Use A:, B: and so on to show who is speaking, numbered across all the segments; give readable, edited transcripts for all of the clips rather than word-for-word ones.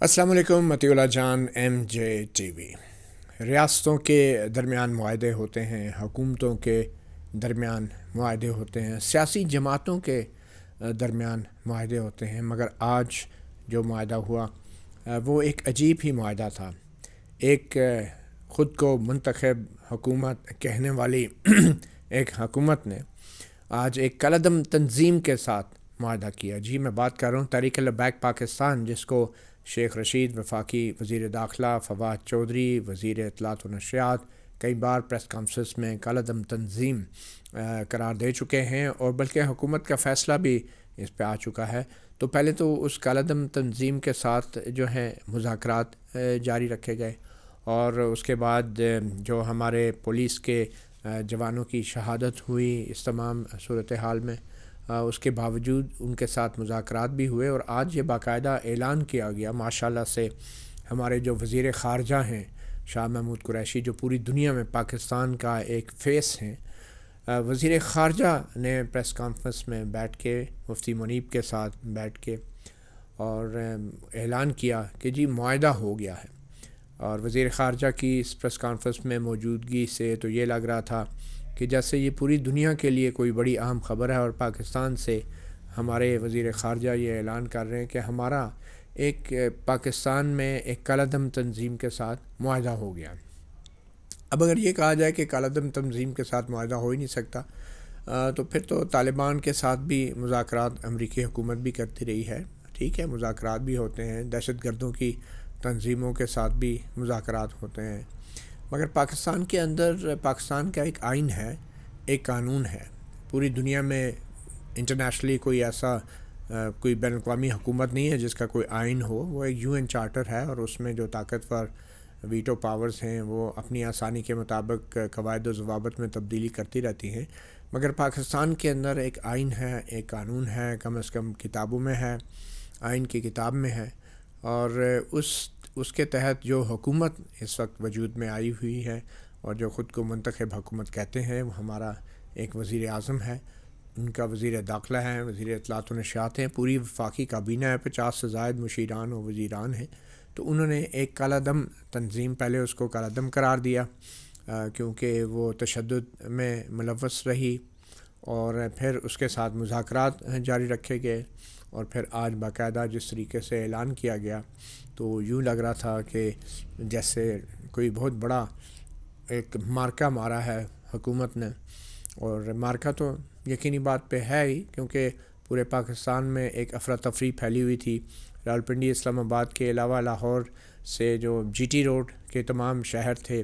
A: السلام علیکم، مطیع اللہ جان، M J T V. ریاستوں کے درمیان معاہدے ہوتے ہیں، حکومتوں کے درمیان معاہدے ہوتے ہیں، سیاسی جماعتوں کے درمیان معاہدے ہوتے ہیں، مگر آج جو معاہدہ ہوا وہ ایک عجیب ہی معاہدہ تھا۔ ایک خود کو منتخب حکومت کہنے والی ایک حکومت نے آج ایک کالعدم تنظیم کے ساتھ معاہدہ کیا۔ جی، میں بات کر رہا ہوں تحریک لبیک پاکستان، جس کو شیخ رشید وفاقی وزیر داخلہ، فواد چودھری وزیر اطلاعات و نشریات کئی بار پریس کانفرنس میں کالعدم تنظیم قرار دے چکے ہیں، اور بلکہ حکومت کا فیصلہ بھی اس پہ آ چکا ہے۔ تو پہلے تو اس کالعدم تنظیم کے ساتھ جو ہے مذاکرات جاری رکھے گئے، اور اس کے بعد جو ہمارے پولیس کے جوانوں کی شہادت ہوئی اس تمام صورتحال میں، اس کے باوجود ان کے ساتھ مذاکرات بھی ہوئے، اور آج یہ باقاعدہ اعلان کیا گیا ماشاءاللہ سے ہمارے جو وزیر خارجہ ہیں شاہ محمود قریشی، جو پوری دنیا میں پاکستان کا ایک فیس ہیں، وزیر خارجہ نے پریس کانفرنس میں بیٹھ کے مفتی منیب کے ساتھ بیٹھ کے اور اعلان کیا کہ جی معاہدہ ہو گیا ہے۔ اور وزیر خارجہ کی اس پریس کانفرنس میں موجودگی سے تو یہ لگ رہا تھا کہ جیسے یہ پوری دنیا کے لیے کوئی بڑی اہم خبر ہے، اور پاکستان سے ہمارے وزیر خارجہ یہ اعلان کر رہے ہیں کہ ہمارا ایک پاکستان میں ایک کالعدم تنظیم کے ساتھ معاہدہ ہو گیا۔ اب اگر یہ کہا جائے کہ کالعدم تنظیم کے ساتھ معاہدہ ہو ہی نہیں سکتا، تو پھر تو طالبان کے ساتھ بھی مذاکرات امریکی حکومت بھی کرتی رہی ہے۔ ٹھیک ہے، مذاکرات بھی ہوتے ہیں، دہشت گردوں کی تنظیموں کے ساتھ بھی مذاکرات ہوتے ہیں، مگر پاکستان کے اندر پاکستان کا ایک آئین ہے، ایک قانون ہے۔ پوری دنیا میں انٹرنیشنلی کوئی ایسا کوئی بین الاقوامی حکومت نہیں ہے جس کا کوئی آئین ہو۔ وہ ایک یو این چارٹر ہے، اور اس میں جو طاقتور ویٹو پاورز ہیں وہ اپنی آسانی کے مطابق قواعد و ضوابط میں تبدیلی کرتی رہتی ہیں، مگر پاکستان کے اندر ایک آئین ہے، ایک قانون ہے، کم از کم کتابوں میں ہے، آئین کی کتاب میں ہے، اور اس کے تحت جو حکومت اس وقت وجود میں آئی ہوئی ہے اور جو خود کو منتخب حکومت کہتے ہیں، وہ ہمارا ایک وزیر اعظم ہے، ان کا وزیر داخلہ ہے، وزیر اطلاعات و نشریات ہیں، پوری وفاقی کابینہ ہے، 50 سے زائد مشیران و وزیران ہیں۔ تو انہوں نے ایک کالعدم تنظیم، پہلے اس کو کالعدم قرار دیا کیونکہ وہ تشدد میں ملوث رہی، اور پھر اس کے ساتھ مذاکرات جاری رکھے گئے، اور پھر آج باقاعدہ جس طریقے سے اعلان کیا گیا تو یوں لگ رہا تھا کہ جیسے کوئی بہت بڑا ایک مارکہ مارا ہے حکومت نے، اور مارکہ تو یقینی بات پہ ہے ہی، کیونکہ پورے پاکستان میں ایک افراتفری پھیلی ہوئی تھی۔ راولپنڈی، اسلام آباد کے علاوہ لاہور سے جو جی ٹی روڈ کے تمام شہر تھے،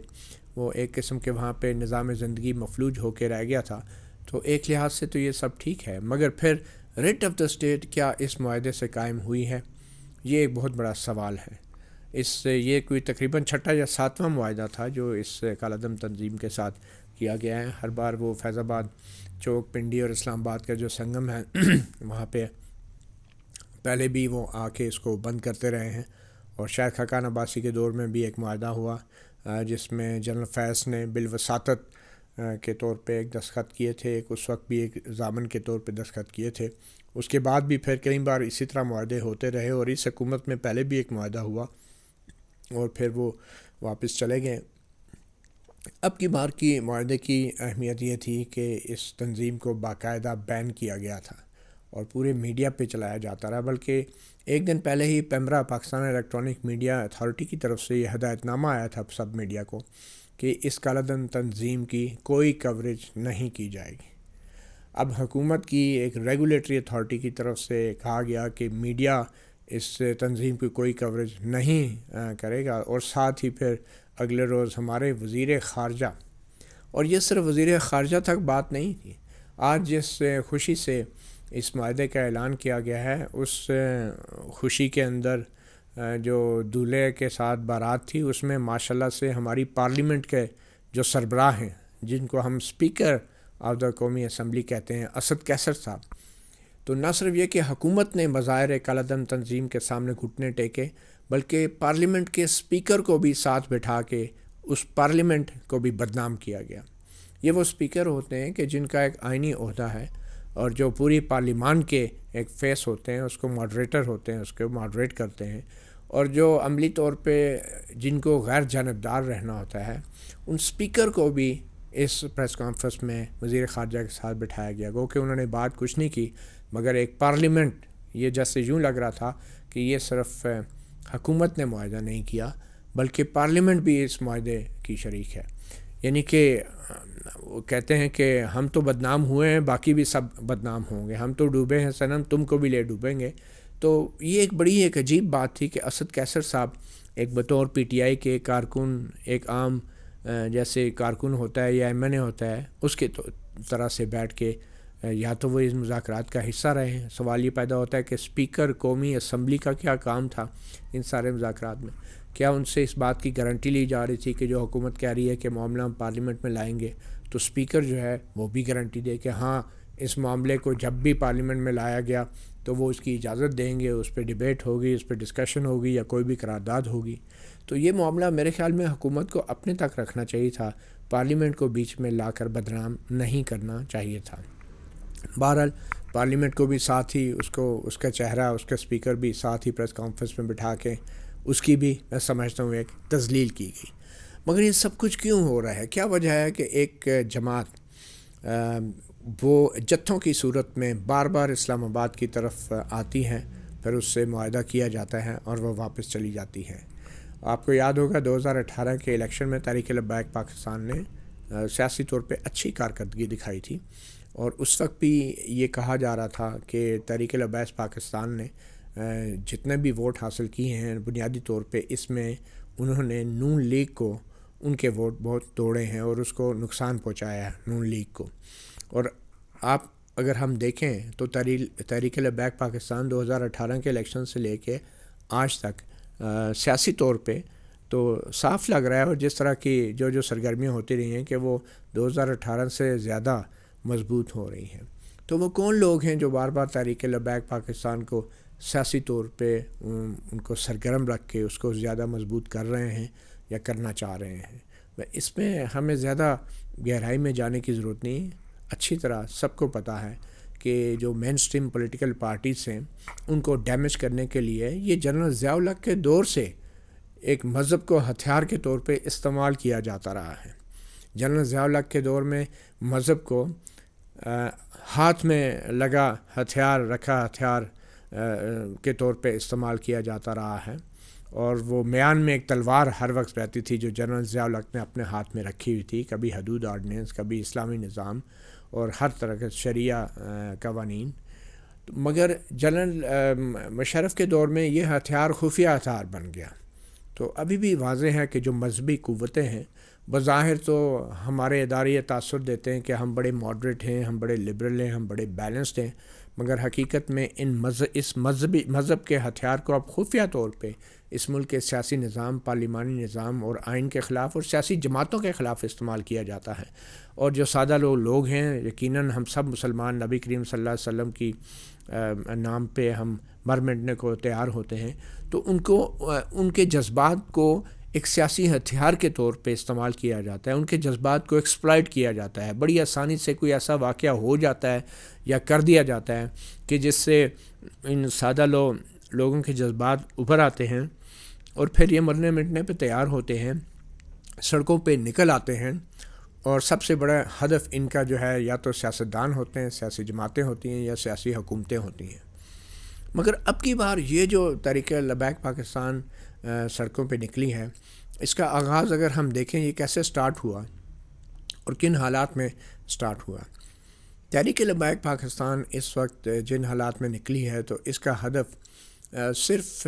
A: وہ ایک قسم کے وہاں پہ نظام زندگی مفلوج ہو کے رہ گیا تھا۔ تو ایک لحاظ سے تو یہ سب ٹھیک ہے، مگر پھر ریٹ آف دا اسٹیٹ کیا اس معاہدے سے قائم ہوئی ہے؟ یہ ایک بہت بڑا سوال ہے۔ یہ کوئی تقریباً 6واں یا 7واں معاہدہ تھا جو اس کالعدم تنظیم کے ساتھ کیا گیا ہے۔ ہر بار وہ فیض آباد چوک، پنڈی اور اسلام آباد کا جو سنگم ہے وہاں پہ پہلے بھی وہ آ کے اس کو بند کرتے رہے ہیں، اور شاید خاقان عباسی کے دور میں بھی ایک معاہدہ ہوا جس میں جنرل فیض نے بالوساطت کے طور پہ ایک دستخط کیے تھے، اس وقت بھی ایک ضامن کے طور پہ دستخط کیے تھے۔ اس کے بعد بھی پھر کئی بار اسی طرح معاہدے ہوتے رہے، اور اس حکومت میں پہلے بھی ایک معاہدہ ہوا اور پھر وہ واپس چلے گئے۔ اب کی بار کی معاہدے کی اہمیت یہ تھی کہ اس تنظیم کو باقاعدہ بین کیا گیا تھا اور پورے میڈیا پہ چلایا جاتا رہا، بلکہ ایک دن پہلے ہی PEMRA, Pakistan electronic media authority کی طرف سے یہ ہدایت نامہ آیا تھا سب میڈیا کو کہ اس کالعدم تنظیم کی کوئی کوریج نہیں کی جائے گی۔ اب حکومت کی ایک ریگولیٹری اتھارٹی کی طرف سے کہا گیا کہ میڈیا اس تنظیم کی کوئی کوریج نہیں کرے گا، اور ساتھ ہی پھر اگلے روز ہمارے وزیر خارجہ، اور یہ صرف وزیر خارجہ تک بات نہیں تھی، آج جس خوشی سے اس معاہدے کا اعلان کیا گیا ہے، اس خوشی کے اندر جو دولہے کے ساتھ بارات تھی، اس میں ماشاءاللہ سے ہماری پارلیمنٹ کے جو سربراہ ہیں، جن کو ہم اسپیکر آف دا قومی اسمبلی کہتے ہیں، اسد کیسر صاحب، تو نہ صرف یہ کہ حکومت نے بظاہر کالعدم تنظیم کے سامنے گھٹنے ٹیکے، بلکہ پارلیمنٹ کے اسپیکر کو بھی ساتھ بٹھا کے اس پارلیمنٹ کو بھی بدنام کیا گیا۔ یہ وہ اسپیکر ہوتے ہیں کہ جن کا ایک آئینی عہدہ ہے، اور جو پوری پارلیمان کے ایک فیس ہوتے ہیں، اس کو ماڈریٹر ہوتے ہیں، اس کو ماڈریٹ کرتے ہیں، اور جو عملی طور پہ جن کو غیر جانبدار رہنا ہوتا ہے ان سپیکر کو بھی اس پریس کانفرنس میں وزیر خارجہ کے ساتھ بٹھایا گیا، گو کہ انہوں نے بات کچھ نہیں کی، مگر ایک پارلیمنٹ، یہ جیسے یوں لگ رہا تھا کہ یہ صرف حکومت نے معاہدہ نہیں کیا بلکہ پارلیمنٹ بھی اس معاہدے کی شریک ہے، یعنی کہ وہ کہتے ہیں کہ ہم تو بدنام ہوئے ہیں، باقی بھی سب بدنام ہوں گے، ہم تو ڈوبے ہیں صنم، تم کو بھی لے ڈوبیں گے۔ تو یہ ایک عجیب بات تھی کہ اسد کیسر صاحب ایک بطور پی ٹی آئی کے کارکن، ایک عام جیسے کارکن ہوتا ہے یا ایم این اے ہوتا ہے اس کے طرح سے بیٹھ کے یا تو وہ اس مذاکرات کا حصہ رہے ہیں۔ سوال یہ پیدا ہوتا ہے کہ اسپیکر قومی اسمبلی کا کیا کام تھا ان سارے مذاکرات میں؟ کیا ان سے اس بات کی گارنٹی لی جا رہی تھی کہ جو حکومت کہہ رہی ہے کہ معاملہ ہم پارلیمنٹ میں لائیں گے تو اسپیکر جو ہے وہ بھی گارنٹی دے کہ ہاں اس معاملے کو جب بھی پارلیمنٹ میں لایا گیا تو وہ اس کی اجازت دیں گے، اس پہ ڈیبیٹ ہوگی، اس پہ ڈسکشن ہوگی یا کوئی بھی قرارداد ہوگی؟ تو یہ معاملہ میرے خیال میں حکومت کو اپنے تک رکھنا چاہیے تھا، پارلیمنٹ کو بیچ میں لا کر بدنام نہیں کرنا چاہیے تھا۔ بہرحال پارلیمنٹ کو بھی ساتھ ہی اس کا چہرہ، اس کا اسپیکر بھی ساتھ ہی پریس کانفرنس میں بٹھا کے اس کی بھی میں سمجھتا ہوں ایک تذلیل کی گئی۔ مگر یہ سب کچھ کیوں ہو رہا ہے؟ کیا وجہ ہے کہ ایک جماعت وہ جتھوں کی صورت میں بار بار اسلام آباد کی طرف آتی ہیں، پھر اس سے معاہدہ کیا جاتا ہے اور وہ واپس چلی جاتی ہیں؟ آپ کو یاد ہوگا 2018 کے الیکشن میں تحریک لبیک پاکستان نے سیاسی طور پہ اچھی کارکردگی دکھائی تھی، اور اس وقت بھی یہ کہا جا رہا تھا کہ تحریک لبیک پاکستان نے جتنے بھی ووٹ حاصل کیے ہیں بنیادی طور پہ اس میں انہوں نے نون لیگ کو ان کے ووٹ بہت توڑے ہیں اور اس کو نقصان پہنچایا ہے نون لیگ کو۔ اور آپ اگر ہم دیکھیں تو تحریک لبیک پاکستان 2018 کے الیکشن سے لے کے آج تک سیاسی طور پہ تو صاف لگ رہا ہے، اور جس طرح کی جو سرگرمیاں ہوتی رہی ہیں کہ وہ 2018 سے زیادہ مضبوط ہو رہی ہیں۔ تو وہ کون لوگ ہیں جو بار بار تحریک لبیک پاکستان کو سیاسی طور پہ ان کو سرگرم رکھ کے اس کو زیادہ مضبوط کر رہے ہیں یا کرنا چاہ رہے ہیں؟ اس میں ہمیں زیادہ گہرائی میں جانے کی ضرورت نہیں۔ اچھی طرح سب کو پتہ ہے کہ جو مین سٹریم پولیٹیکل پارٹیز ہیں ان کو ڈیمیج کرنے کے لیے یہ جنرل ضیاء الحق کے دور سے ایک مذہب کو ہتھیار کے طور پہ استعمال کیا جاتا رہا ہے۔ جنرل ضیاء الحق کے دور میں مذہب کو ہاتھ میں لگا ہتھیار رکھا ہتھیار کے طور پہ استعمال کیا جاتا رہا ہے، اور وہ میان میں ایک تلوار ہر وقت رہتی تھی جو جنرل ضیاء الحق نے اپنے ہاتھ میں رکھی ہوئی تھی، کبھی حدود آرڈیننس، کبھی اسلامی نظام اور ہر طرح کے شریعہ قوانین۔ مگر جنرل مشرف کے دور میں یہ ہتھیار خفیہ ہتھیار بن گیا۔ تو ابھی بھی واضح ہے کہ جو مذہبی قوتیں ہیں بظاہر تو ہمارے ادارے یہ تاثر دیتے ہیں کہ ہم بڑے ماڈریٹ ہیں، ہم بڑے لبرل ہیں، ہم بڑے بیلنسڈ ہیں، مگر حقیقت میں اس مذہب کے ہتھیار کو اب خفیہ طور پہ اس ملک کے سیاسی نظام، پارلیمانی نظام اور آئین کے خلاف اور سیاسی جماعتوں کے خلاف استعمال کیا جاتا ہے۔ اور جو سادہ لوگ ہیں، یقیناً ہم سب مسلمان نبی کریم صلی اللہ علیہ وسلم کی نام پہ ہم مر مٹنے کو تیار ہوتے ہیں، تو ان کے جذبات کو ایک سیاسی ہتھیار کے طور پہ استعمال کیا جاتا ہے، ان کے جذبات کو ایکسپلائٹ کیا جاتا ہے۔ بڑی آسانی سے کوئی ایسا واقعہ ہو جاتا ہے یا کر دیا جاتا ہے کہ جس سے ان سادہ لوگوں کے جذبات ابھر آتے ہیں اور پھر یہ مرنے مٹنے پہ تیار ہوتے ہیں، سڑکوں پہ نکل آتے ہیں، اور سب سے بڑا ہدف ان کا جو ہے یا تو سیاستدان ہوتے ہیں، سیاسی جماعتیں ہوتی ہیں یا سیاسی حکومتیں ہوتی ہیں۔ مگر اب کی بار یہ جو تحریک لبیک پاکستان سڑکوں پہ نکلی ہے، اس کا آغاز اگر ہم دیکھیں یہ کیسے سٹارٹ ہوا اور کن حالات میں سٹارٹ ہوا۔ تحریک لبیک پاکستان اس وقت جن حالات میں نکلی ہے تو اس کا ہدف صرف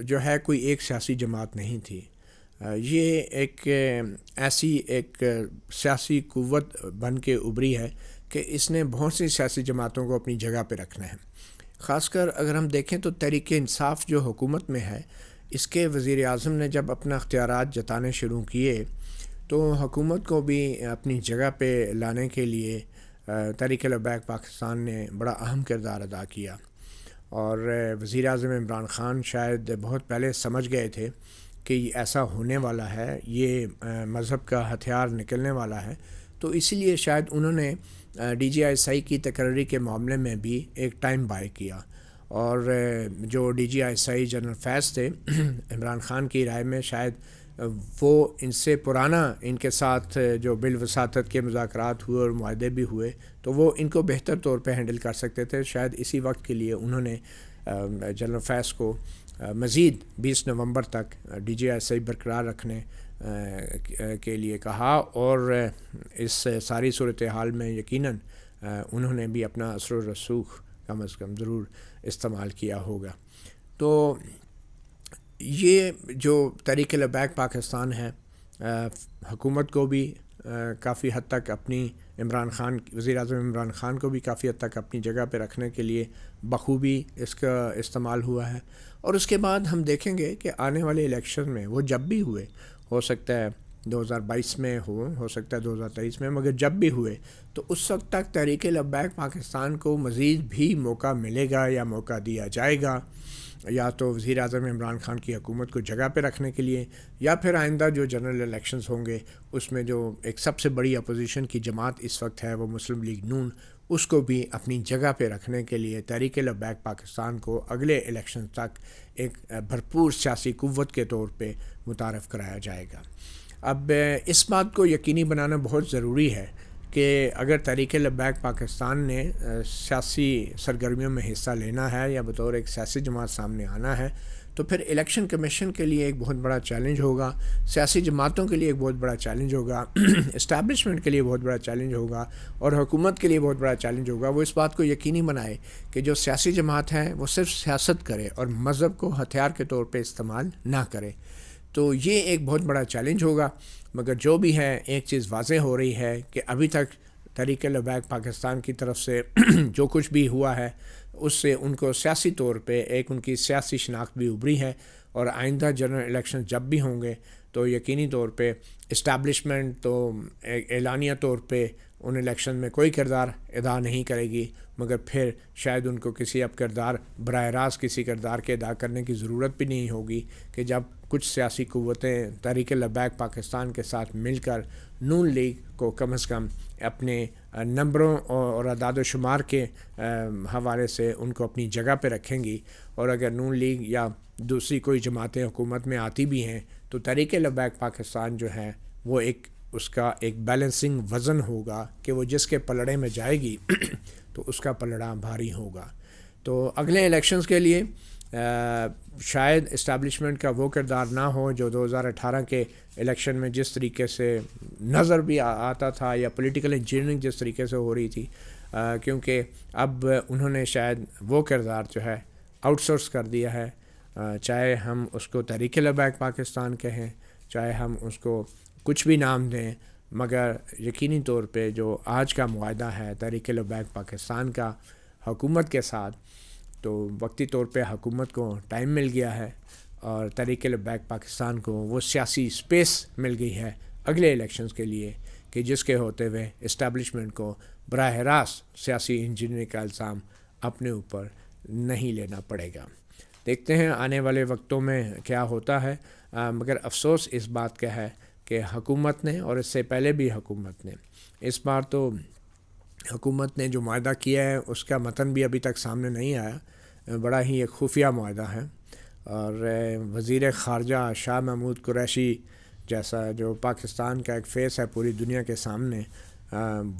A: جو ہے کوئی ایک سیاسی جماعت نہیں تھی، یہ ایک ایسی ایک سیاسی قوت بن کے ابھری ہے کہ اس نے بہت سی سیاسی جماعتوں کو اپنی جگہ پہ رکھنا ہے۔ خاص کر اگر ہم دیکھیں تو تحریک انصاف جو حکومت میں ہے، اس کے وزیر اعظم نے جب اپنا اختیارات جتانے شروع کیے تو حکومت کو بھی اپنی جگہ پہ لانے کے لیے تحریک لبیک پاکستان نے بڑا اہم کردار ادا کیا، اور وزیر اعظم عمران خان شاید بہت پہلے سمجھ گئے تھے کہ یہ ایسا ہونے والا ہے، یہ مذہب کا ہتھیار نکلنے والا ہے، تو اسی لیے شاید انہوں نے ڈی جی آئی ایس آئی کی تقرری کے معاملے میں بھی ایک ٹائم بائی کیا، اور جو D G I S I general Faiz تھے عمران خان کی رائے میں شاید وہ ان سے پرانا ان کے ساتھ جو بالوساطت کے مذاکرات ہوئے اور معاہدے بھی ہوئے تو وہ ان کو بہتر طور پہ ہینڈل کر سکتے تھے. شاید اسی وقت کے لیے انہوں نے جنرل فیض کو مزید 20 نومبر تک ڈی جی آئی ایس آئی برقرار رکھنے کے لیے کہا, اور اس ساری صورتحال میں یقیناً انہوں نے بھی اپنا اثر و رسوخ کم از کم ضرور استعمال کیا ہوگا. تو یہ جو تحریک لبیک پاکستان ہے حکومت کو بھی کافی حد تک اپنی وزیر اعظم عمران خان کو بھی کافی حد تک اپنی جگہ پہ رکھنے کے لیے بخوبی اس کا استعمال ہوا ہے. اور اس کے بعد ہم دیکھیں گے کہ آنے والے الیکشن میں وہ جب بھی ہوئے, ہو سکتا ہے 2022 میں ہو سکتا ہے 2023 میں, مگر جب بھی ہوئے تو اس وقت تک تحریک لبیک پاکستان کو مزید بھی موقع ملے گا یا موقع دیا جائے گا, یا تو وزیر اعظم عمران خان کی حکومت کو جگہ پہ رکھنے کے لیے, یا پھر آئندہ جو جنرل الیکشنز ہوں گے اس میں جو ایک سب سے بڑی اپوزیشن کی جماعت اس وقت ہے وہ مسلم لیگ نون, اس کو بھی اپنی جگہ پہ رکھنے کے لیے تحریک لبیک پاکستان کو اگلے الیکشن تک ایک بھرپور سیاسی قوت کے طور پہ متعارف کرایا جائے گا. اب اس بات کو یقینی بنانا بہت ضروری ہے کہ اگر تحریک لبیک پاکستان نے سیاسی سرگرمیوں میں حصہ لینا ہے یا بطور ایک سیاسی جماعت سامنے آنا ہے تو پھر الیکشن کمیشن کے لیے ایک بہت بڑا چیلنج ہوگا, سیاسی جماعتوں کے لیے ایک بہت بڑا چیلنج ہوگا, اسٹیبلشمنٹ کے لیے بہت بڑا چیلنج ہوگا, اور حکومت کے لیے بہت بڑا چیلنج ہوگا. وہ اس بات کو یقینی بنائے کہ جو سیاسی جماعت ہے وہ صرف سیاست کرے اور مذہب کو ہتھیار کے طور پہ استعمال نہ کرے. تو یہ ایک بہت بڑا چیلنج ہوگا. مگر جو بھی ہے ایک چیز واضح ہو رہی ہے کہ ابھی تک تحریک لبیک پاکستان کی طرف سے جو کچھ بھی ہوا ہے اس سے ان کو سیاسی طور پہ ایک ان کی سیاسی شناخت بھی ابھری ہے, اور آئندہ جنرل الیکشن جب بھی ہوں گے تو یقینی طور پہ اسٹیبلشمنٹ تو اعلانیہ طور پہ ان الیکشن میں کوئی کردار ادا نہیں کرے گی, مگر پھر شاید ان کو کسی اب کردار براہ راست کسی کردار کے ادا کرنے کی ضرورت بھی نہیں ہوگی کہ جب کچھ سیاسی قوتیں تحریک لبیک پاکستان کے ساتھ مل کر نون لیگ کو کم از کم اپنے نمبروں اور اعداد و شمار کے حوالے سے ان کو اپنی جگہ پہ رکھیں گی. اور اگر نون لیگ یا دوسری کوئی جماعتیں حکومت میں آتی بھی ہیں تو تحریک لبیک پاکستان جو ہے وہ اس کا ایک بیلنسنگ وزن ہوگا کہ وہ جس کے پلڑے میں جائے گی تو اس کا پلڑا بھاری ہوگا. تو اگلے الیکشنز کے لیے شاید اسٹیبلشمنٹ کا وہ کردار نہ ہو جو 2018 کے الیکشن میں جس طریقے سے نظر بھی آتا تھا, یا پولیٹیکل انجینئرنگ جس طریقے سے ہو رہی تھی, کیونکہ اب انہوں نے شاید وہ کردار جو ہے آؤٹ سورس کر دیا ہے. چاہے ہم اس کو تحریک لبیک پاکستان کہیں, چاہے ہم اس کو کچھ بھی نام دیں, مگر یقینی طور پہ جو آج کا معاہدہ ہے تحریک لبیک پاکستان کا حکومت کے ساتھ, تو وقتی طور پہ حکومت کو ٹائم مل گیا ہے اور تحریک لبیک پاکستان کو وہ سیاسی سپیس مل گئی ہے اگلے الیکشنز کے لیے کہ جس کے ہوتے ہوئے اسٹیبلشمنٹ کو براہ راست سیاسی انجینئرنگ کا الزام اپنے اوپر نہیں لینا پڑے گا. دیکھتے ہیں آنے والے وقتوں میں کیا ہوتا ہے, مگر افسوس اس بات کا ہے کہ حکومت نے, اور اس سے پہلے بھی حکومت نے, اس بار تو حکومت نے جو معاہدہ کیا ہے اس کا متن بھی ابھی تک سامنے نہیں آیا, بڑا ہی ایک خفیہ معاہدہ ہے. اور وزیر خارجہ شاہ محمود قریشی جیسا جو پاکستان کا ایک فیس ہے پوری دنیا کے سامنے,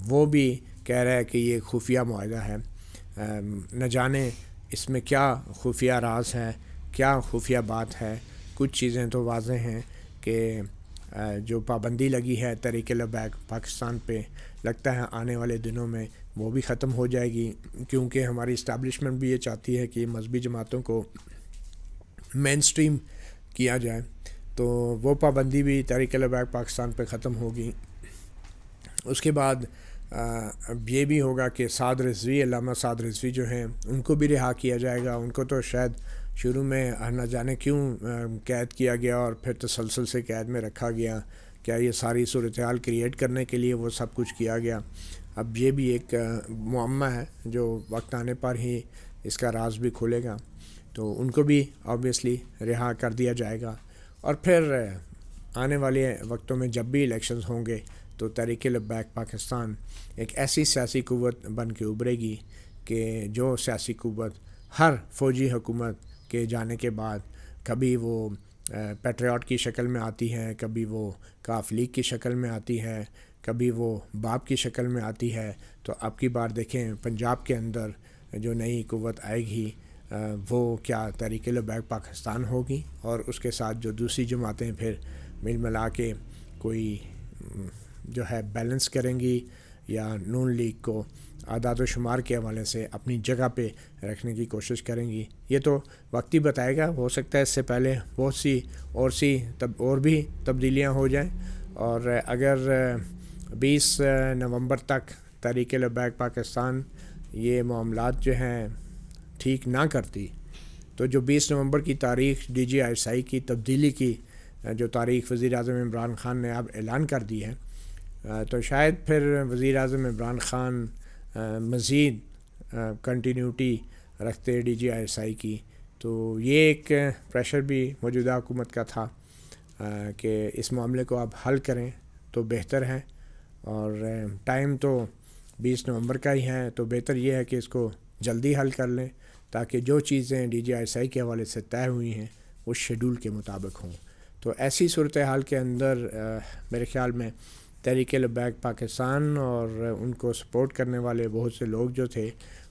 A: وہ بھی کہہ رہا ہے کہ یہ خفیہ معاہدہ ہے. نہ جانے اس میں کیا خفیہ راز ہے, کیا خفیہ بات ہے. کچھ چیزیں تو واضح ہیں کہ جو پابندی لگی ہے تحریک لبیک پاکستان پہ, لگتا ہے آنے والے دنوں میں وہ بھی ختم ہو جائے گی, کیونکہ ہماری اسٹیبلشمنٹ بھی یہ چاہتی ہے کہ مذہبی جماعتوں کو مین سٹریم کیا جائے, تو وہ پابندی بھی تحریک لبیک پاکستان پہ ختم ہوگی. اس کے بعد اب یہ بھی ہوگا کہ سعد رضوی, علامہ سعد رضوی جو ہیں ان کو بھی رہا کیا جائے گا. ان کو تو شاید شروع میں نہ جانے کیوں قید کیا گیا اور پھر تسلسل سے قید میں رکھا گیا, کیا یہ ساری صورتحال کریٹ کرنے کے لیے وہ سب کچھ کیا گیا. اب یہ بھی ایک معمہ ہے جو وقت آنے پر ہی اس کا راز بھی کھولے گا, تو ان کو بھی آبویسلی رہا کر دیا جائے گا. اور پھر آنے والے وقتوں میں جب بھی الیکشنز ہوں گے تو تحریک لبیک پاکستان ایک ایسی سیاسی قوت بن کے ابھرے گی کہ جو سیاسی قوت ہر فوجی حکومت کے جانے کے بعد کبھی وہ پیٹریاٹ کی شکل میں آتی ہے، کبھی وہ کاف لیگ کی شکل میں آتی ہے، کبھی وہ باپ کی شکل میں آتی ہے. تو اب کی بار دیکھیں پنجاب کے اندر جو نئی قوت آئے گی وہ کیا تحریک لبیک پاکستان ہوگی، اور اس کے ساتھ جو دوسری جماعتیں پھر مل ملا کے کوئی جو ہے بیلنس کریں گی یا نون لیگ کو اعداد و شمار کے حوالے سے اپنی جگہ پہ رکھنے کی کوشش کریں گی. یہ تو وقت ہی بتائے گا، ہو سکتا ہے اس سے پہلے بہت سی اور بھی تبدیلیاں ہو جائیں. اور اگر 20 نومبر تک تحریک لبیک پاکستان یہ معاملات جو ہیں ٹھیک نہ کرتی تو جو 20 نومبر کی تاریخ ڈی جی آئی ایس آئی کی تبدیلی کی جو تاریخ وزیر اعظم عمران خان نے اب اعلان کر دی ہے، تو شاید پھر وزیر اعظم عمران خان مزید کنٹینیوٹی رکھتے ڈی جی آئی ایس آئی کی. تو یہ ایک پریشر بھی موجودہ حکومت کا تھا کہ اس معاملے کو اب حل کریں تو بہتر ہے، اور ٹائم تو 20 نومبر کا ہی ہے، تو بہتر یہ ہے کہ اس کو جلدی حل کر لیں تاکہ جو چیزیں ڈی جی آئی ایس آئی کے حوالے سے طے ہوئی ہیں وہ شیڈول کے مطابق ہوں. تو ایسی صورتحال کے اندر میرے خیال میں تحریک لبیک پاکستان اور ان کو سپورٹ کرنے والے بہت سے لوگ جو تھے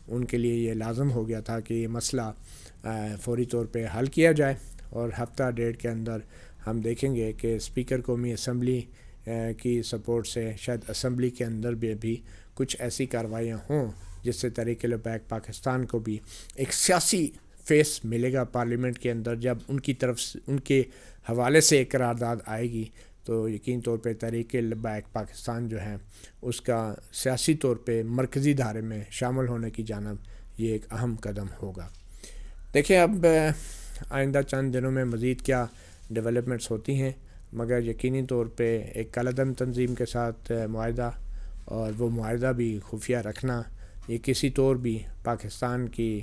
A: ان کے لیے یہ لازم ہو گیا تھا کہ یہ مسئلہ فوری طور پہ حل کیا جائے، اور ہفتہ ڈیڑھ کے اندر ہم دیکھیں گے کہ اسپیکر قومی اسمبلی کی سپورٹ سے شاید اسمبلی کے اندر بھی کچھ ایسی کارروائیاں ہوں جس سے تحریک لبیک پاکستان کو بھی ایک سیاسی فیس ملے گا پارلیمنٹ کے اندر. جب ان کی طرف سے ان کے حوالے سے ایک قرارداد آئے گی تو یقین طور پہ تحریک لبیک پاکستان جو ہے اس کا سیاسی طور پہ مرکزی دھارے میں شامل ہونے کی جانب یہ ایک اہم قدم ہوگا. دیکھیں اب آئندہ چند دنوں میں مزید کیا ڈیولپمنٹس ہوتی ہیں، مگر یقینی طور پہ ایک کالعدم تنظیم کے ساتھ معاہدہ، اور وہ معاہدہ بھی خفیہ رکھنا، یہ کسی طور بھی پاکستان کی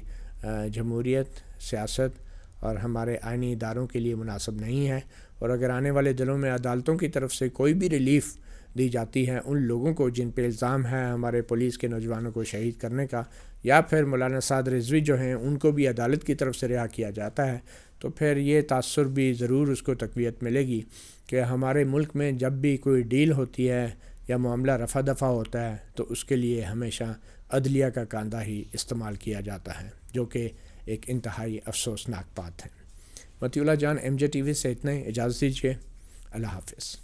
A: جمہوریت، سیاست اور ہمارے آئینی اداروں کے لیے مناسب نہیں ہے. اور اگر آنے والے دنوں میں عدالتوں کی طرف سے کوئی بھی ریلیف دی جاتی ہے ان لوگوں کو جن پہ الزام ہے ہمارے پولیس کے نوجوانوں کو شہید کرنے کا، یا پھر مولانا سعد رضوی جو ہیں ان کو بھی عدالت کی طرف سے رہا کیا جاتا ہے، تو پھر یہ تاثر بھی ضرور اس کو تقویت ملے گی کہ ہمارے ملک میں جب بھی کوئی ڈیل ہوتی ہے یا معاملہ رفع دفع ہوتا ہے تو اس کے لیے ہمیشہ عدلیہ کا کاندھا ہی استعمال کیا جاتا ہے، جو کہ ایک انتہائی افسوسناک بات ہے. مطیع اللہ جان، ایم جے ٹی وی سے اتنا ہی، اجازت دیجیے. اللہ حافظ.